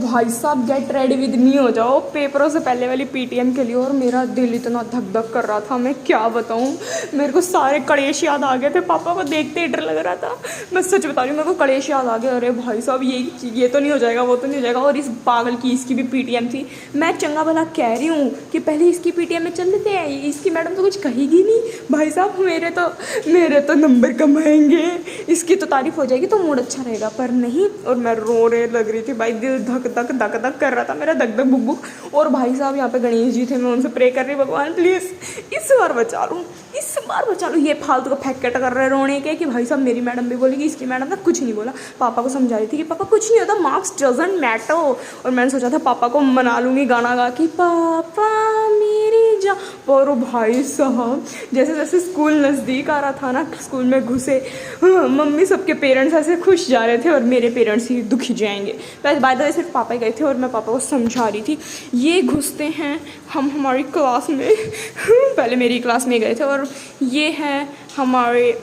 भाई साहब get ready with me हो जाओ पेपरों से पहले वाली पीटीएम के लिए। और मेरा दिल इतना धक धक कर रहा था, मैं क्या बताऊँ। मेरे को सारे कलेश याद आ गए थे, पापा को देखते ही डर लग रहा था। मैं सच बता रही हूँ, मेरे को कलेश याद आ गया। अरे भाई साहब ये तो नहीं हो जाएगा, वो तो नहीं हो जाएगा। और इस पागल की इसकी भी पीटीएम थी। मैं चंगा भला कह रही हूँ कि पहले इसकी पीटीएम में चल लेते हैं, इसकी मैडम तो कुछ कहेगी नहीं। भाई साहब मेरे तो नंबर कम आएंगे, इसकी तो तारीफ हो जाएगी तो मूड अच्छा रहेगा। पर नहीं, और मैं रोने लग रही थी भाई, दिल धक धक धक धक कर रहा था मेरा, धक धक बुक बुक। और भाई साहब यहाँ पे गणेश जी थे, मैं उनसे प्रे कर रही, भगवान प्लीज़ इस बार बचा लो, इस बार बचा लो। ये फालतू का फैक्ट कर रहे रोने के कि भाई साहब मेरी मैडम भी बोलेगी, इसकी मैडम ने कुछ नहीं बोला। पापा को समझा रही थी कि पापा कुछ नहीं होता, मार्क्स डजंट मैटर। और मैंने सोचा था पापा को मना लूँगी गाना गा के, पापा मेरी जा। और भाई साहब जैसे जैसे स्कूल नज़दीक आ रहा था ना, स्कूल में घुसे, मम्मी सबके पेरेंट्स ऐसे खुश जा रहे थे और मेरे पेरेंट्स ही दुखी जाएंगे। वैसे बाय द वे सिर्फ पापा ही गए थे और मैं पापा को समझा रही थी। ये घुसते हैं हमारी क्लास में पहले मेरी क्लास में गए थे। और ये हैं हमारे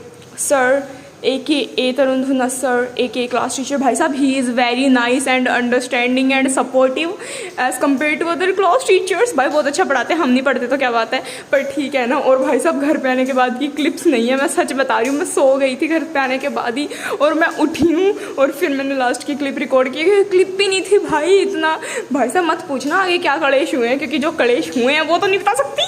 सर ए तरुण धुना सर, ए क्लास टीचर। भाई साहब he is very nice and understanding and supportive as compare to other class teachers. भाई बहुत अच्छा पढ़ाते हैं, हम नहीं पढ़ते तो क्या बात है, पर ठीक है ना। और भाई साहब घर पे आने के बाद की क्लिप्स नहीं है, मैं सच बता रही हूँ, मैं सो गई थी घर पे आने के बाद ही, और मैं उठी हूँ और फिर मैंने लास्ट की क्लिप रिकॉर्ड की। क्लिप भी नहीं थी भाई इतना। भाई साहब मत पूछना आगे क्या कलेश हुए हैं, क्योंकि जो कलेश हुए हैं वो तो नहीं बता सकती।